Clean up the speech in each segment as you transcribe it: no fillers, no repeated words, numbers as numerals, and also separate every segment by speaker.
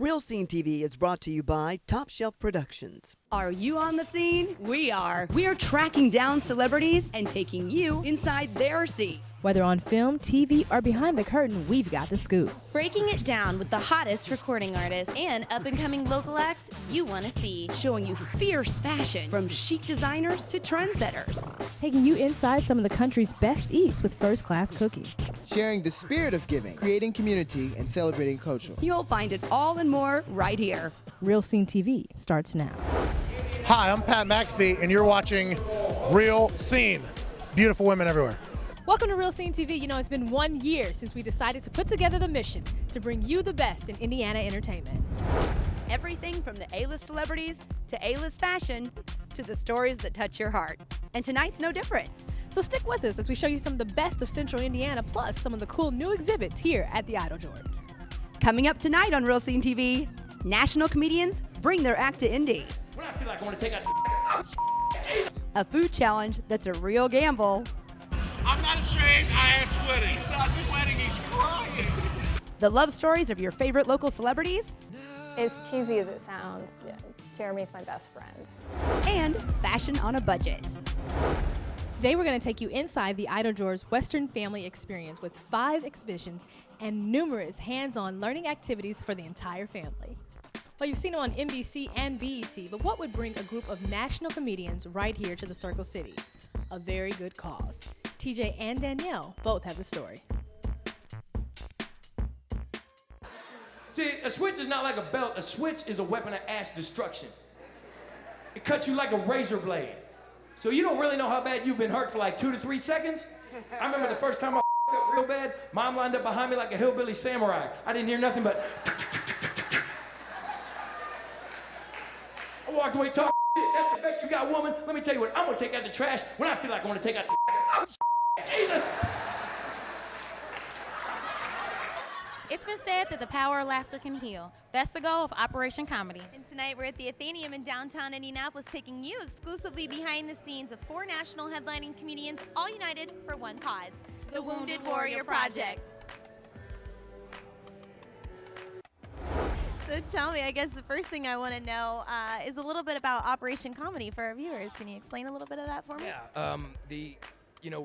Speaker 1: Real Scene TV is brought to you by Top Shelf Productions.
Speaker 2: Are you on the scene? We are. We are tracking down celebrities and taking you inside their scene.
Speaker 3: Whether on film, TV, or behind the curtain, we've got the scoop.
Speaker 4: Breaking it down with the hottest recording artists and up-and-coming local acts you want to see.
Speaker 2: Showing you fierce fashion from chic designers to trendsetters.
Speaker 3: Taking you inside some of the country's best eats with first-class cooking.
Speaker 5: Sharing the spirit of giving, creating community, and celebrating culture.
Speaker 2: You'll find it all and more right here.
Speaker 3: Real Scene TV starts now.
Speaker 6: Hi, I'm Pat McAfee, and you're watching Real Scene. Beautiful women everywhere.
Speaker 3: Welcome to Real Scene TV. You know, it's been 1 year since we decided to put together the mission to bring you the best in Indiana entertainment.
Speaker 2: Everything from the A-list celebrities to A-list fashion to the stories that touch your heart. And tonight's no different.
Speaker 3: So stick with us as we show you some of the best of Central Indiana, plus some of the cool new exhibits here at the Idol George.
Speaker 2: Coming up tonight on Real Scene TV, national comedians bring their act to Indy.
Speaker 7: When I feel like I want to take out
Speaker 2: A food challenge that's a real gamble.
Speaker 7: I'm not ashamed, I am sweating. He's not sweating, he's crying.
Speaker 2: The love stories of your favorite local celebrities.
Speaker 8: As cheesy as it sounds, yeah, Jeremy's my best friend.
Speaker 2: And fashion on a budget.
Speaker 3: Today we're going to take you inside the Idol George Western Family Experience with 5 exhibitions and numerous hands-on learning activities for the entire family. Well, you've seen them on NBC and BET, but what would bring a group of national comedians right here to the Circle City? A very good cause. TJ and Danielle both have the story.
Speaker 7: See, a switch is not like a belt. A switch is a weapon of mass destruction. It cuts you like a razor blade. So you don't really know how bad you've been hurt for like 2 to 3 seconds. I remember the first time I up real bad, Mom lined up behind me like a hillbilly samurai. I didn't hear nothing but... I walked away talking shit. That's the best you got, woman. Let me tell you what, I'm gonna take out the trash when I feel like I want to take out the... Oh, Jesus!
Speaker 4: It's been said that the power of laughter can heal. That's the goal of Operation Comedy. And tonight we're at the Athenaeum in downtown Indianapolis, taking you exclusively behind the scenes of 4 national headlining comedians, all united for one cause: the Wounded Warrior Project. So tell me, I guess the first thing I want to know is a little bit about Operation Comedy for our viewers. Can you explain a little bit of that for me?
Speaker 7: Yeah,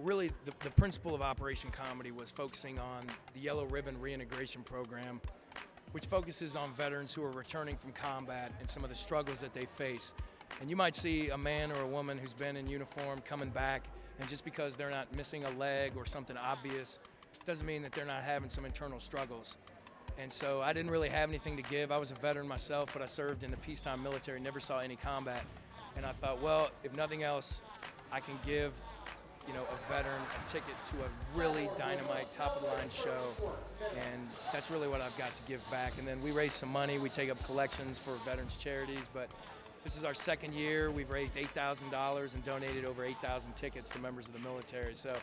Speaker 7: really the principle of Operation Comedy was focusing on the Yellow Ribbon Reintegration Program, which focuses on veterans who are returning from combat and some of the struggles that they face. And you might see a man or a woman who's been in uniform coming back, and just because they're not missing a leg or something obvious, doesn't mean that they're not having some internal struggles. And so I didn't really have anything to give. I was a veteran myself, but I served in the peacetime military, never saw any combat. And I thought, well, if nothing else, I can give a veteran a ticket to a really dynamite, top-of-the-line show, and that's really what I've got to give back. And then we raise some money. We take up collections for veterans charities, but this is our 2nd year. We've raised $8,000 and donated over 8,000 tickets to members of the military. So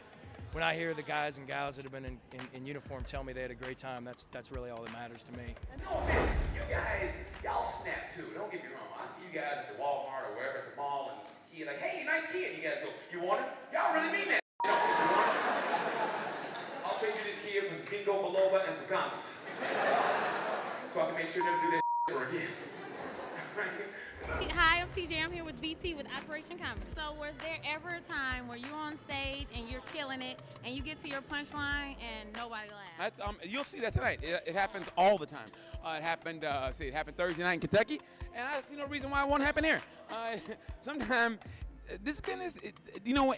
Speaker 7: when I hear the guys and gals that have been in uniform tell me they had a great time, that's really all that matters to me.
Speaker 9: No offense, you guys, y'all snap too. Don't get me wrong. I see you guys at the Walmart or wherever at the mall, and the kid like, hey, nice kid. You guys go, you want it? Y'all really mean that? I'll trade you this kid for some ginkgo biloba and some condoms, so I can make sure you never do that ever again.
Speaker 4: Hi, I'm TJ. I'm here with BT with Operation Comedy. So was there ever a time where you're on stage and you're killing it and you get to your punchline and nobody laughs?
Speaker 10: You'll see that tonight. It happens all the time. It happened Thursday night in Kentucky, and I see no reason why it won't happen here. Sometimes this business,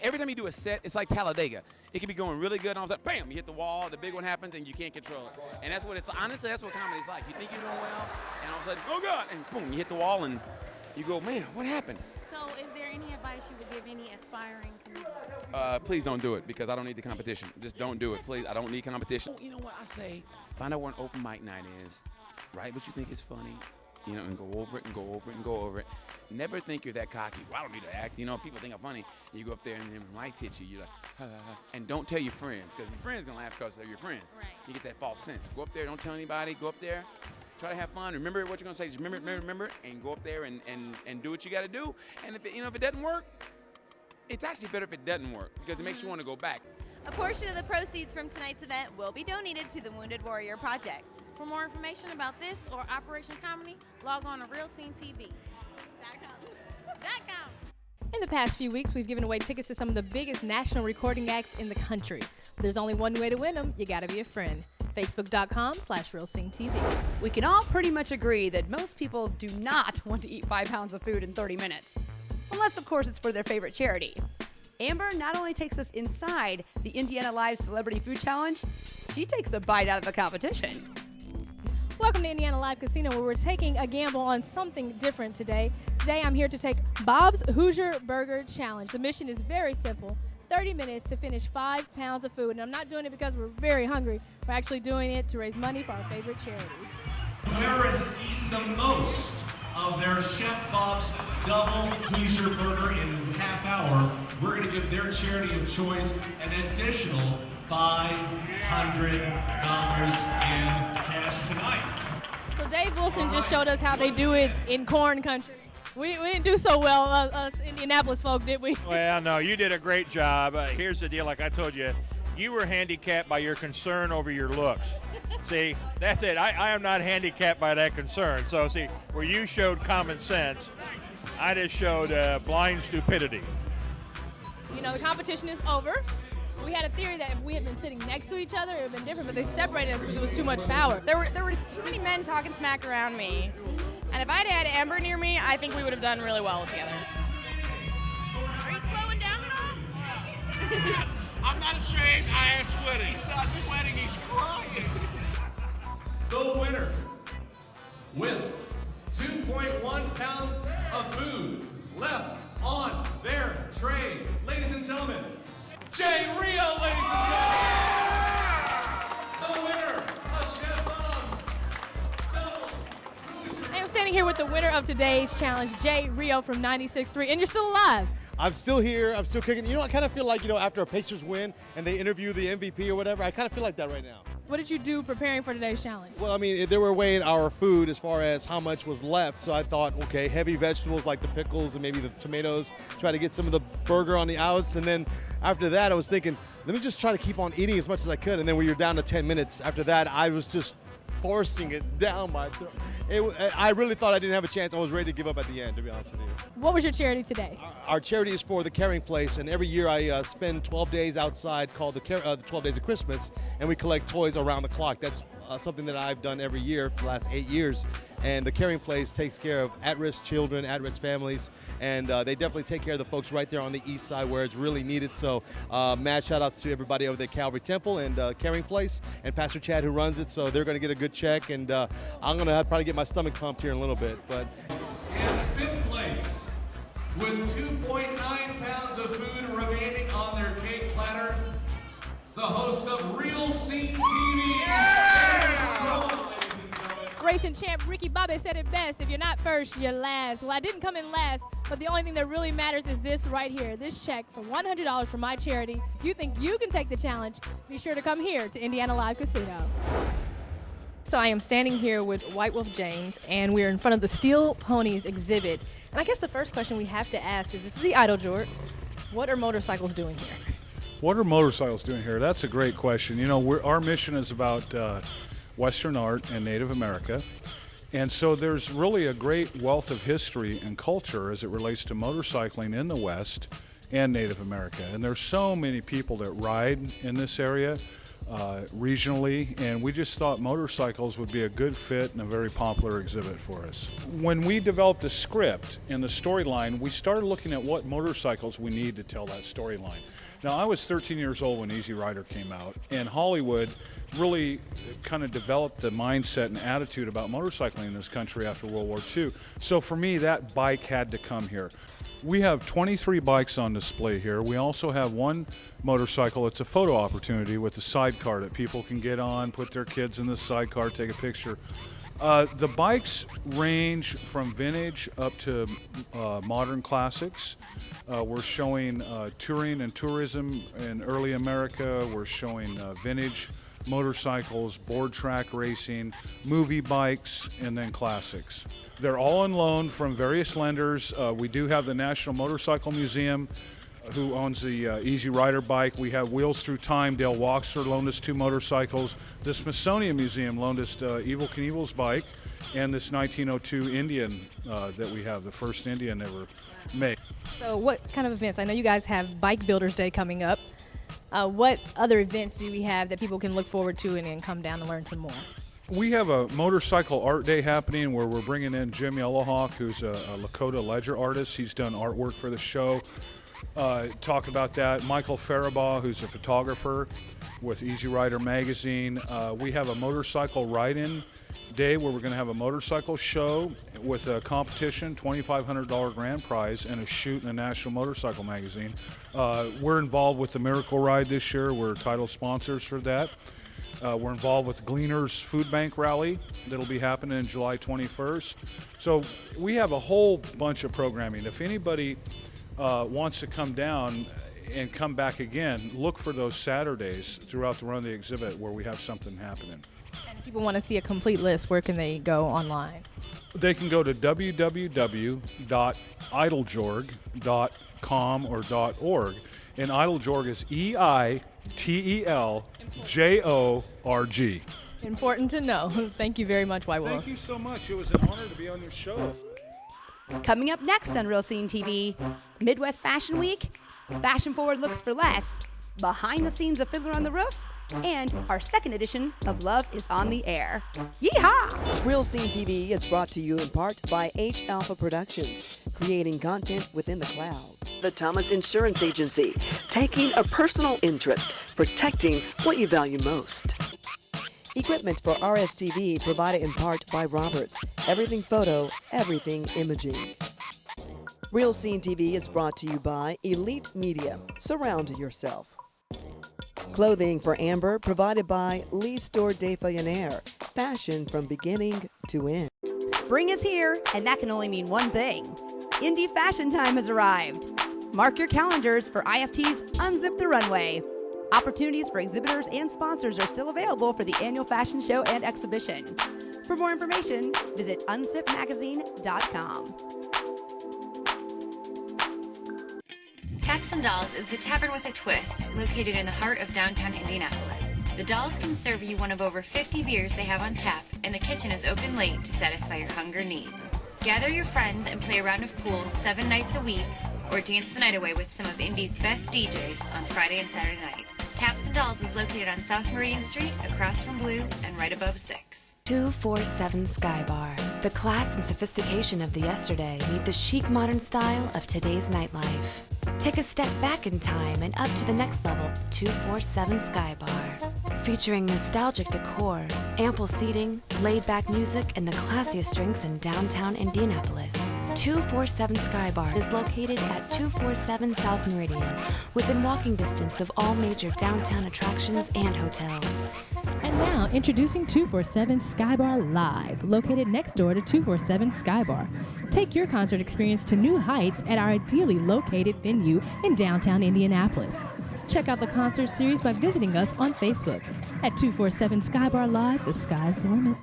Speaker 10: every time you do a set, it's like Talladega. It can be going really good, and all of a sudden, bam, you hit the wall, the big one happens, and you can't control it. And that's what honestly, that's what comedy's like. You think you're doing well, and all of a sudden, oh God, and boom, you hit the wall, and you go, man, what happened?
Speaker 4: So is there any advice you would give any aspiring comedians?
Speaker 10: Please don't do it, because I don't need the competition. Just don't do it, please. I don't need competition. You know what I say? Find out where an open mic night is. Write what you think is funny. And go over it and go over it and go over it. Never think you're that cocky. Well, I don't need to act. People think I'm funny. And you go up there and then lights hit you. You're like, ha, ha, ha. And don't tell your friends, because your friends gonna laugh because they're your friends.
Speaker 4: Right.
Speaker 10: You get that false sense. Go up there, don't tell anybody. Go up there, try to have fun. Remember what you're gonna say. Just remember, and go up there and do what you got to do. And if it doesn't work, it's actually better if it doesn't work, because it makes you want to go back.
Speaker 4: A portion of the proceeds from tonight's event will be donated to the Wounded Warrior Project.
Speaker 11: For more information about this or Operation Comedy, log on to RealSceneTV.com.
Speaker 3: In the past few weeks, we've given away tickets to some of the biggest national recording acts in the country. But there's only one way to win them. You gotta be a friend. Facebook.com/RealSceneTV.
Speaker 2: We can all pretty much agree that most people do not want to eat 5 pounds of food in 30 minutes. Unless, of course, it's for their favorite charity. Amber not only takes us inside the Indiana Live Celebrity Food Challenge, she takes a bite out of the competition.
Speaker 3: Welcome to Indiana Live Casino, where we're taking a gamble on something different today. Today I'm here to take Bob's Hoosier Burger Challenge. The mission is very simple. 30 minutes to finish 5 pounds of food. And I'm not doing it because we're very hungry. We're actually doing it to raise money for our favorite charities.
Speaker 12: Whoever has eaten the most of their Chef Bob's Double Hoosier Burger in half hour, we're going to give their charity of choice an additional $500 in cash tonight.
Speaker 3: So Dave Wilson just showed us how they do it in corn country. We didn't do so well, us Indianapolis folk, did we?
Speaker 13: Well, no, you did a great job. Here's the deal, like I told you, you were handicapped by your concern over your looks. See, that's it. I am not handicapped by that concern. So, see, where you showed common sense, I just showed blind stupidity.
Speaker 3: You know, the competition is over. We had a theory that if we had been sitting next to each other, it would have been different, but they separated us because it was too much power.
Speaker 14: There were just too many men talking smack around me. And if I'd had Amber near me, I think we would have done really well together.
Speaker 11: Are you slowing down at all?
Speaker 12: I'm not ashamed, I am sweating. He's not sweating, he's crying.
Speaker 15: The winner with 2.1 pounds of food left on their tray, ladies and gentlemen, Jay Rio, ladies and gentlemen. The winner of Chef Bob's Double Hoosier.
Speaker 3: I'm standing here with the winner of today's challenge, Jay Rio from 96.3, and you're still alive.
Speaker 16: I'm still here. I'm still kicking. You know, I kind of feel like, after a Pacers win and they interview the MVP or whatever, I kind of feel like that right now.
Speaker 3: What did you do preparing for today's challenge?
Speaker 16: Well, I mean, they were weighing our food as far as how much was left. So I thought, okay, heavy vegetables like the pickles and maybe the tomatoes, try to get some of the burger on the outs. And then after that, I was thinking, let me just try to keep on eating as much as I could. And then when you're down to 10 minutes, after that, I was just forcing it down my throat. I really thought I didn't have a chance. I was ready to give up at the end, to be honest with you.
Speaker 3: What was your charity today?
Speaker 16: Our charity is for the Caring Place, and every year I spend 12 days outside called the 12 Days of Christmas, and we collect toys around the clock. That's something that I've done every year for the last 8 years. And the Caring Place takes care of at-risk children, at-risk families, and they definitely take care of the folks right there on the east side where it's really needed. So mad shout-outs to everybody over there at Calvary Temple and Caring Place and Pastor Chad who runs it. So they're going to get a good check, and I'm going to probably get my stomach pumped here in a little bit. But
Speaker 15: In fifth place, with 2.9 pounds of food remaining on their cake platter, the host of Real Scene TV,
Speaker 3: Racing champ Ricky Bobby said it best, if you're not first, you're last. Well, I didn't come in last, but the only thing that really matters is this right here, this check for $100 from my charity. If you think you can take the challenge, be sure to come here to Indiana Live Casino. So I am standing here with White Wolf James, and we're in front of the Steel Ponies exhibit. And I guess the first question we have to ask is, this is the Idle Jort. What are motorcycles doing here?
Speaker 17: What are motorcycles doing here? That's a great question. You know, our mission is about Western art and Native America. And so there's really a great wealth of history and culture as it relates to motorcycling in the West and Native America. And there's so many people that ride in this area regionally, and we just thought motorcycles would be a good fit and a very popular exhibit for us. When we developed a script and the storyline, we started looking at what motorcycles we need to tell that storyline. Now, I was 13 years old when Easy Rider came out, and Hollywood really kind of developed the mindset and attitude about motorcycling in this country after World War II. So for me, that bike had to come here. We have 23 bikes on display here. We also have one motorcycle. It's a photo opportunity with a sidecar that people can get on, put their kids in the sidecar, take a picture. The bikes range from vintage up to modern classics. We're showing touring and tourism in early America. We're showing vintage motorcycles, board track racing, movie bikes, and then classics. They're all on loan from various lenders. We do have the National Motorcycle Museum who owns the Easy Rider bike. We have Wheels Through Time. Dale Walkster loaned us 2 motorcycles. The Smithsonian Museum loaned us Evel Knievel's bike and this 1902 Indian that we have, the first Indian ever made.
Speaker 3: So what kind of events? I know you guys have Bike Builders Day coming up. What other events do we have that people can look forward to and then come down and learn some more?
Speaker 17: We have a motorcycle art day happening where we're bringing in Jim Yellowhawk, who's a Lakota ledger artist. He's done artwork for the show. Talk about that. Michael Faribaugh, who's a photographer with Easy Rider magazine. We have a motorcycle ride-in day where we're going to have a motorcycle show with a competition, $2,500 grand prize, and a shoot in a national motorcycle magazine. We're involved with the Miracle Ride this year. We're title sponsors for that. We're involved with Gleaners Food Bank Rally that'll be happening July 21st. So we have a whole bunch of programming. If anybody wants to come down and come back again, look for those Saturdays throughout the run of the exhibit where we have something happening.
Speaker 3: And if people want to see a complete list, where can they go online?
Speaker 17: They can go to www.idlejorg.com or .org, and Idlejorg is EITELJORG.
Speaker 3: Important to know. Thank you very much, Waiwo.
Speaker 17: Thank you so much. It was an honor to be on your show.
Speaker 2: Coming up next on Real Scene TV, Midwest Fashion Week, fashion forward looks for less, behind the scenes of Fiddler on the Roof, and our second edition of Love is on the Air. Yeehaw!
Speaker 1: Real Scene TV is brought to you in part by H Alpha Productions, creating content within the clouds. The Thomas Insurance Agency, taking a personal interest, protecting what you value most. Equipment for RSTV provided in part by Roberts. Everything Photo, Everything Imaging. Real Scene TV is brought to you by Elite Media. Surround yourself. Clothing for Amber provided by Lee Store de Fayonnaire. Fashion from beginning to end.
Speaker 2: Spring is here, and that can only mean one thing. Indie Fashion Time has arrived. Mark your calendars for IFT's Unzip the Runway. Opportunities for exhibitors and sponsors are still available for the annual fashion show and exhibition. For more information, visit unzipmagazine.com.
Speaker 18: Texan Dolls is the tavern with a twist, located in the heart of downtown Indianapolis. The Dolls can serve you one of over 50 beers they have on tap, and the kitchen is open late to satisfy your hunger needs. Gather your friends and play a round of pool 7 nights a week, or dance the night away with some of Indy's best DJs on Friday and Saturday nights. Taps and Dolls is located on South Meridian Street, across from Blue, and right above 6.
Speaker 19: 247 Sky Bar. The class and sophistication of the yesterday meet the chic modern style of today's nightlife. Take a step back in time and up to the next level. 247 Sky Bar. Featuring nostalgic decor, ample seating, laid-back music, and the classiest drinks in downtown Indianapolis. 247 Sky Bar is located at 247 South Meridian, within walking distance of all major downtown attractions and hotels.
Speaker 3: And now, introducing 247 Sky Bar Live, located next door to 247 Sky Bar. Take your concert experience to new heights at our ideally located venue in downtown Indianapolis. Check out the concert series by visiting us on Facebook. At 247 Sky Bar Live, the sky's the limit.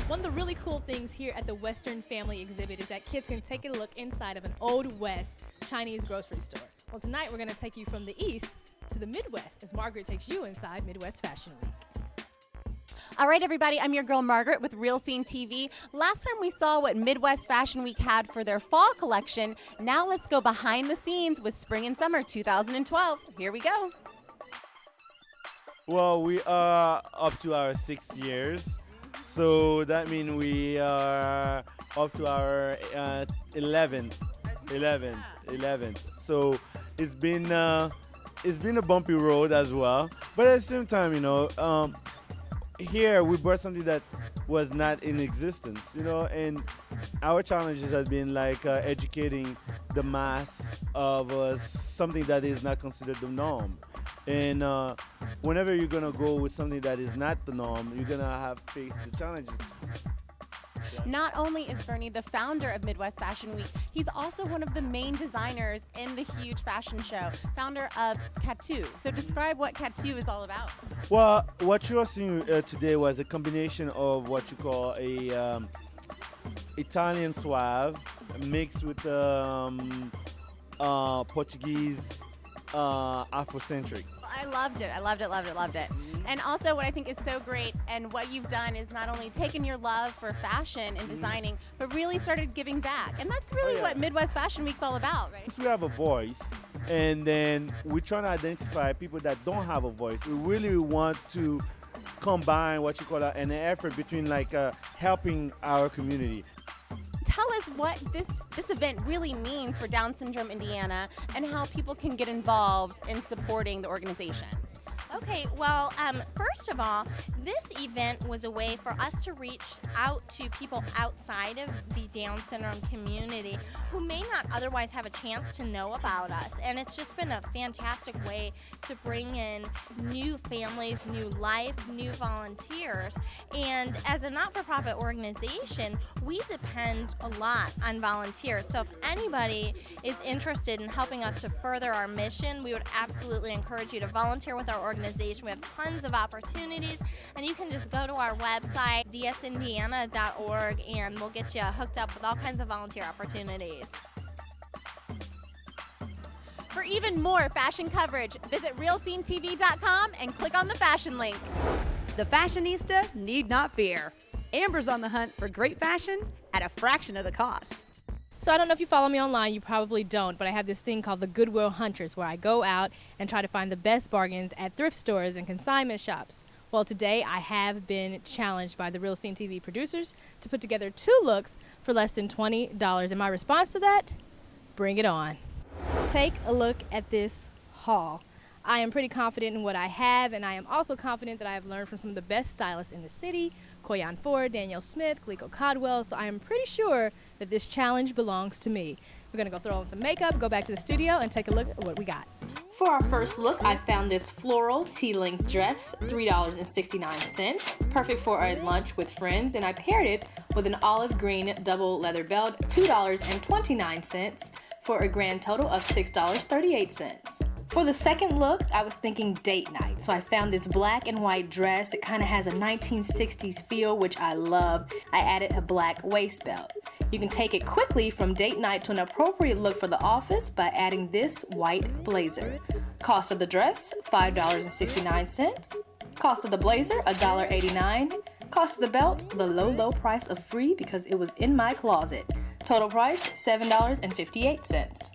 Speaker 3: One of the really cool things here at the Western Family exhibit is that kids can take a look inside of an Old West Chinese grocery store. Well, tonight we're going to take you from the East to the Midwest as Margaret takes you inside Midwest Fashion Week.
Speaker 20: All right, everybody, I'm your girl Margaret with Real Scene TV. Last time we saw what Midwest Fashion Week had for their fall collection. Now let's go behind the scenes with Spring and Summer 2012. Here we go.
Speaker 21: Well, we are up to our 6 years. So that means we are up to our 11th. So it's been a bumpy road as well. But at the same time, here we brought something that was not in existence, and our challenges have been like educating the mass of something that is not considered the norm. And whenever you're gonna go with something that is not the norm, you're gonna have faced the challenges.
Speaker 20: Not only is Bernie the founder of Midwest Fashion Week, he's also one of the main designers in the huge fashion show, founder of Catu. So describe what Catu is all about.
Speaker 21: Well, what you are seeing today was a combination of what you call a Italian suave mixed with Portuguese, Afrocentric.
Speaker 20: I loved it. I loved it, loved it, loved it. And also what I think is so great and what you've done is not only taken your love for fashion and designing, but really started giving back. And that's really what Midwest Fashion Week's all about, right?
Speaker 21: We have a voice, and then we're trying to identify people that don't have a voice. We really want to combine what you call an effort between helping our community.
Speaker 20: Tell us what this event really means for Down Syndrome Indiana and how people can get involved in supporting the organization.
Speaker 4: Okay, well, first of all, this event was a way for us to reach out to people outside of the Down syndrome community who may not otherwise have a chance to know about us. And it's just been a fantastic way to bring in new families, new life, new volunteers. And as a not-for-profit organization, we depend a lot on volunteers. So if anybody is interested in helping us to further our mission, we would absolutely encourage you to volunteer with our organization. We have tons of opportunities, and you can just go to our website, dsindiana.org, and we'll get you hooked up with all kinds of volunteer opportunities.
Speaker 20: For even more fashion coverage, visit realscenetv.com and click on the fashion link.
Speaker 2: The fashionista need not fear. Amber's on the hunt for great fashion at a fraction of the cost.
Speaker 3: So I don't know if you follow me online, you probably don't, but I have this thing called the Goodwill Hunters where I go out and try to find the best bargains at thrift stores and consignment shops. Well, today I have been challenged by the Real Scene TV producers to put together 2 looks for less than $20. And my response to that? Bring it on. Take a look at this haul. I am pretty confident in what I have, and I am also confident that I have learned from some of the best stylists in the city, Koyan Ford, Danielle Smith, Glico Codwell, so I am pretty sure that this challenge belongs to me. We're gonna go throw on some makeup, go back to the studio, and take a look at what we got. For our first look, I found this floral tea-length dress, $3.69, perfect for a lunch with friends, and I paired it with an olive green double leather belt, $2.29, for a grand total of $6.38. For the second look, I was thinking date night, so I found this black and white dress. It kind of has a 1960s feel, which I love. I added a black waist belt. You can take it quickly from date night to an appropriate look for the office by adding this white blazer. Cost of the dress, $5.69. Cost of the blazer, $1.89. Cost of the belt, the low price of free because it was in my closet. Total price, $7.58.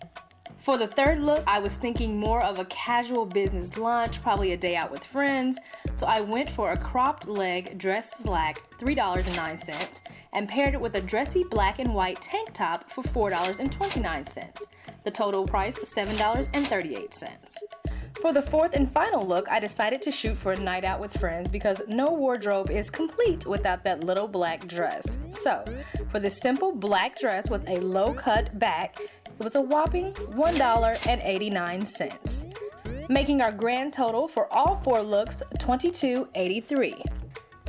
Speaker 3: For the third look, I was thinking more of a casual business lunch, probably a day out with friends, so I went for a cropped leg dress slack, $3.09, and paired it with a dressy black and white tank top for $4.29. The total price, $7.38. For the fourth and final look, I decided to shoot for a night out with friends because no wardrobe is complete without that little black dress. So, for this simple black dress with a low-cut back, it was a whopping $1.89, making our grand total for all 4 looks $22.83.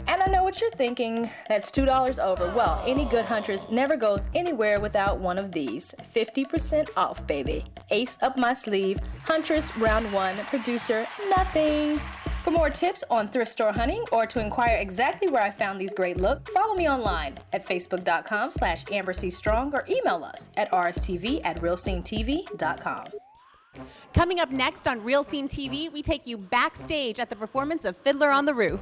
Speaker 3: And I know what you're thinking, that's $2 over. Well, any good huntress never goes anywhere without one of these. 50% off, baby. Ace up my sleeve, Huntress Round 1, producer nothing. For more tips on thrift store hunting or to inquire exactly where I found these great looks, follow me online at facebook.com/AmberCStrong or email us at rstv@realscenetv.com.
Speaker 20: Coming up next on Real Scene TV, we take you backstage at the performance of Fiddler on the Roof.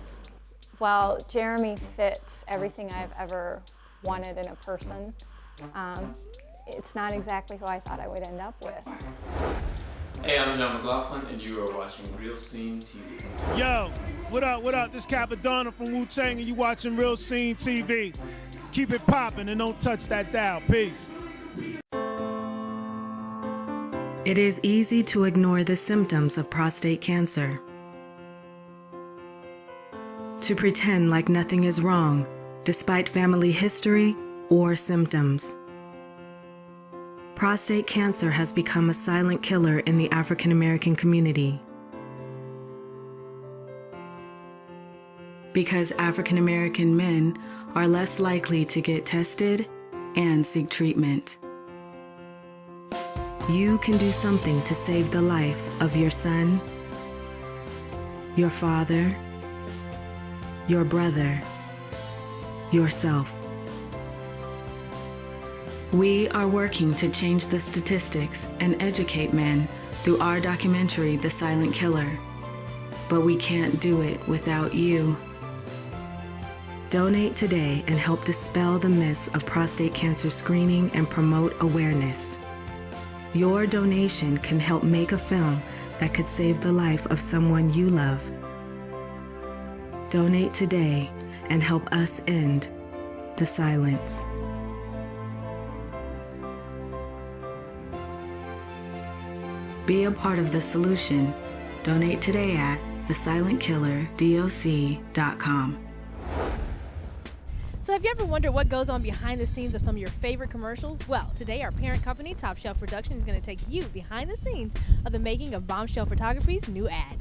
Speaker 8: Well, Jeremy fits everything I've ever wanted in a person. It's not exactly who I thought I would end up with.
Speaker 5: Hey, I'm John McLaughlin, and you are watching Real Scene TV.
Speaker 22: Yo, what up, what up? This Capadonna from Wu-Tang, and you watching Real Scene TV. Keep it popping and don't touch that dial. Peace.
Speaker 23: It is easy to ignore the symptoms of prostate cancer. To pretend like nothing is wrong, despite family history or symptoms. Prostate cancer has become a silent killer in the African American community. Because African American men are less likely to get tested and seek treatment. You can do something to save the life of your son, your father, your brother, yourself. We are working to change the statistics and educate men through our documentary, The Silent Killer. But we can't do it without you. Donate today and help dispel the myths of prostate cancer screening and promote awareness. Your donation can help make a film that could save the life of someone you love. Donate today and help us end the silence. Be a part of the solution. Donate today at thesilentkillerdoc.com.
Speaker 3: So have you ever wondered what goes on behind the scenes of some of your favorite commercials? Well, today our parent company, Top Shelf Production, is going to take you behind the scenes of the making of Bombshell Photography's new ad.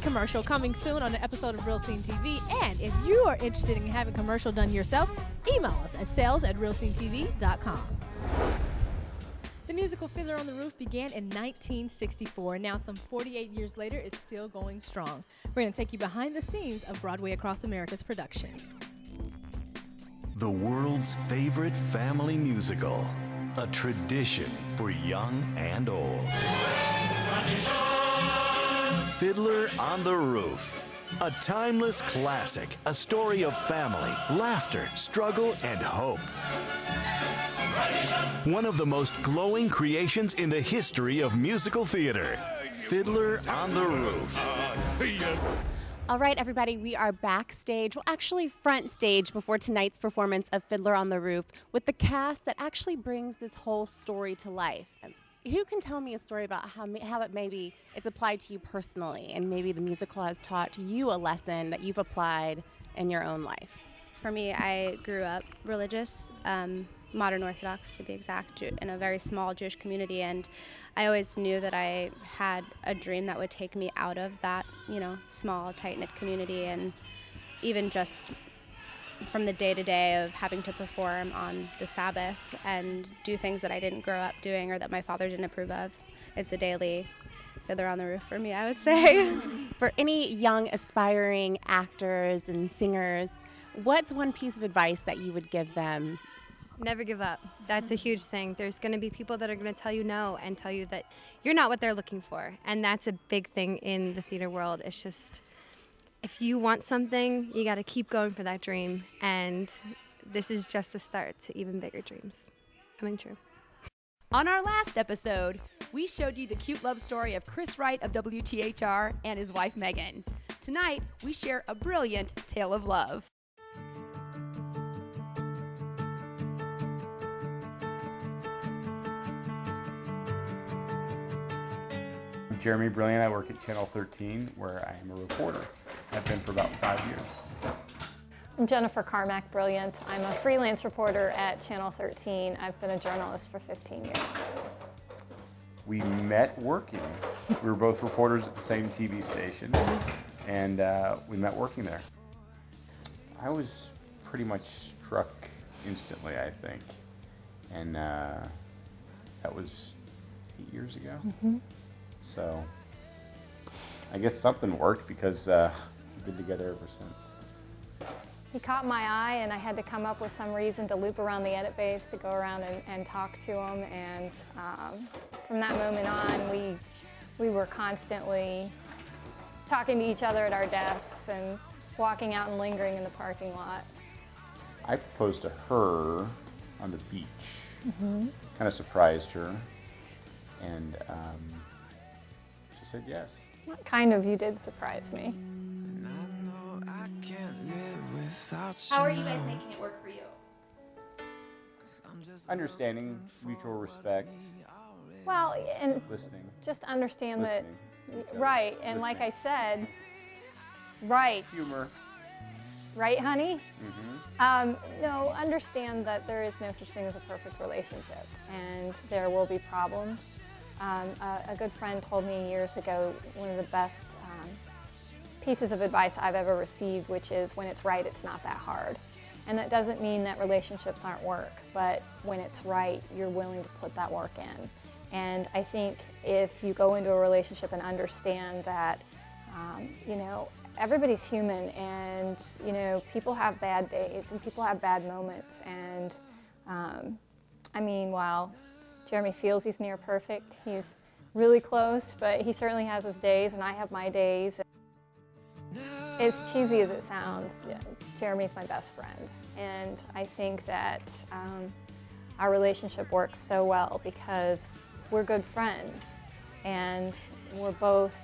Speaker 3: Commercial coming soon on an episode of Real Scene TV. And if you are interested in having a commercial done yourself, email us at sales@realscenetv.com. The musical Fiddler on the Roof began in 1964. Now, some 48 years later, it's still going strong. We're going to take you behind the scenes of Broadway Across America's production.
Speaker 6: The world's favorite family musical, a tradition for young and old. Fiddler on the Roof, a timeless classic, a story of family, laughter, struggle, and hope. One of the most glowing creations in the history of musical theater, Fiddler on the Roof.
Speaker 20: All right, everybody, we are backstage, well, actually front stage before tonight's performance of Fiddler on the Roof with the cast that actually brings this whole story to life. Who can tell me a story about how it maybe it's applied to you personally, and maybe the musical has taught you a lesson that you've applied in your own life?
Speaker 7: For me, I grew up religious, modern Orthodox to be exact, in a very small Jewish community, and I always knew that I had a dream that would take me out of that, small, tight-knit community, and even just from the day-to-day of having to perform on the Sabbath and do things that I didn't grow up doing or that my father didn't approve of. It's a daily Fiddler on the Roof for me, I would say.
Speaker 20: For any young aspiring actors and singers, what's one piece of advice that you would give them?
Speaker 9: Never give up. That's a huge thing. There's going to be people that are going to tell you no and tell you that you're not what they're looking for. And that's a big thing in the theater world. It's just, if you want something, you got to keep going for that dream. And this is just the start to even bigger dreams coming true.
Speaker 2: On our last episode, we showed you the cute love story of Chris Wright of WTHR and his wife Megan. Tonight, we share a brilliant tale of love.
Speaker 24: I'm Jeremy Brilliant. I work at Channel 13, where I am a reporter. I've been for about 5 years.
Speaker 8: I'm Jennifer Carmack Brilliant. I'm a freelance reporter at Channel 13. I've been a journalist for 15 years.
Speaker 24: We met working. We were both reporters at the same TV station, and we met working there. I was pretty much struck instantly, I think, and that was 8 years ago.
Speaker 8: Mm-hmm.
Speaker 24: So I guess something worked because we've been together ever since.
Speaker 8: He caught my eye, and I had to come up with some reason to loop around the edit base to go around and talk to him. And from that moment on, we were constantly talking to each other at our desks and walking out and lingering in the parking lot.
Speaker 24: I proposed to her on the beach.
Speaker 8: Mm-hmm.
Speaker 24: Kind of surprised her, and she said yes.
Speaker 8: Kind of, you did surprise me.
Speaker 4: How are you guys making it work for you?
Speaker 24: Understanding, mutual respect,
Speaker 8: Well, and
Speaker 24: listening.
Speaker 8: just understand that, Right, and like I said, right.
Speaker 24: Humor.
Speaker 8: Right, honey?
Speaker 24: Mm-hmm.
Speaker 8: No, understand that there is no such thing as a perfect relationship, and there will be problems. A good friend told me years ago one of the best pieces of advice I've ever received, which is when it's right, it's not that hard. And that doesn't mean that relationships aren't work, but when it's right, you're willing to put that work in. And I think if you go into a relationship and understand that, you know, everybody's human, and, you know, people have bad days and people have bad moments. And I mean, while Jeremy feels he's near perfect, he's really close, but he certainly has his days, and I have my days. As cheesy as it sounds, Jeremy's my best friend, and I think that our relationship works so well because we're good friends, and we're both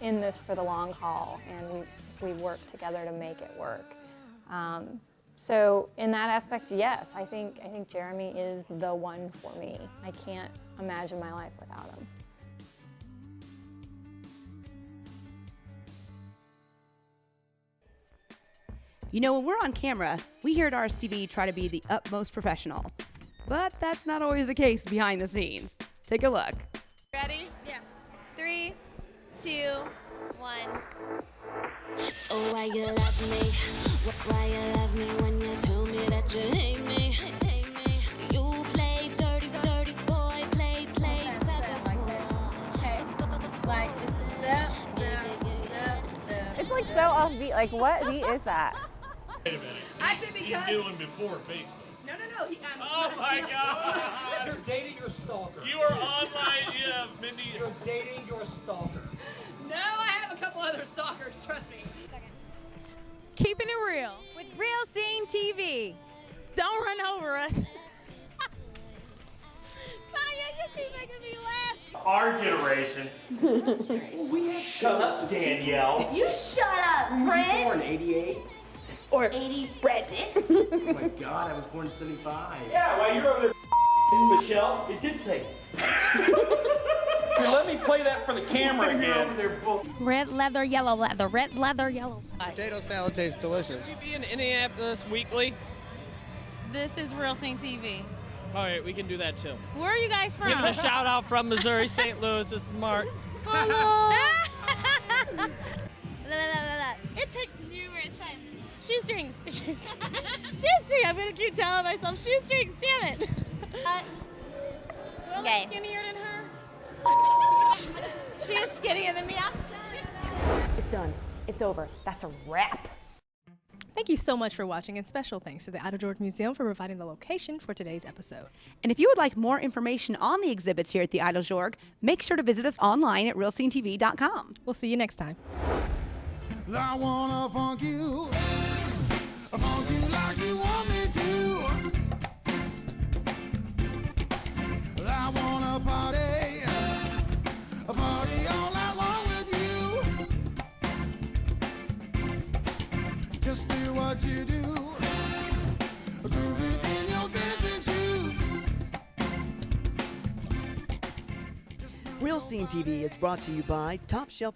Speaker 8: in this for the long haul, and we work together to make it work. So in that aspect, yes, I think Jeremy is the one for me. I can't imagine my life without him.
Speaker 2: You know, when we're on camera, we here at RSTV try to be the utmost professional. But that's not always the case behind the scenes. Take a look.
Speaker 10: Ready? Yeah. 3, 2, 1.
Speaker 11: Oh, why you love me? Why you love me when you tell me that you hate me? You play dirty, dirty boy, play,
Speaker 20: Okay. Like, step. It's like so offbeat. Like, what beat is that?
Speaker 15: Wait a minute.
Speaker 2: Actually, because
Speaker 15: You knew him before Facebook.
Speaker 2: No.
Speaker 15: Oh my God!
Speaker 13: You're dating your stalker.
Speaker 15: You are online, yeah, Mindy.
Speaker 13: You're dating your stalker.
Speaker 2: No, I have a couple other stalkers, trust me.
Speaker 3: Keeping it real.
Speaker 9: With Real Scene TV.
Speaker 3: Don't run over us.
Speaker 10: You keep making me laugh.
Speaker 12: Our generation.
Speaker 13: Shut up, Danielle.
Speaker 10: You shut up, Fred.
Speaker 13: Born 88.
Speaker 10: Or 86.
Speaker 13: Oh my God, I was born in 75.
Speaker 12: Yeah, while you're over there,
Speaker 13: Michelle, it did say.
Speaker 12: here, let me play that for the camera again.
Speaker 4: Red leather, yellow leather, red leather, yellow.
Speaker 14: Potato salad tastes delicious.
Speaker 25: Will you be in Indianapolis weekly?
Speaker 10: This is Real Scene TV.
Speaker 25: All right, we can do that too.
Speaker 10: Where are you guys from?
Speaker 25: Giving a shout out from Missouri, St. Louis. This is Mark.
Speaker 10: It takes numerous times. Shoestrings. I'm gonna keep telling myself shoestrings. Damn it. Okay. Skinnier than her. She is skinnier than me.
Speaker 20: It's done. It's over. That's a wrap.
Speaker 3: Thank you so much for watching, and special thanks to the Idle George Museum for providing the location for today's episode.
Speaker 2: And if you would like more information on the exhibits here at the Idle Jorg, make sure to visit us online at realscenetv.com.
Speaker 3: We'll see you next time.
Speaker 26: I wanna funk you like you want me to. I wanna party all night long with you. Just do what you do, groove it in your dancing shoes.
Speaker 1: Real Scene TV is brought to you by Top Shelf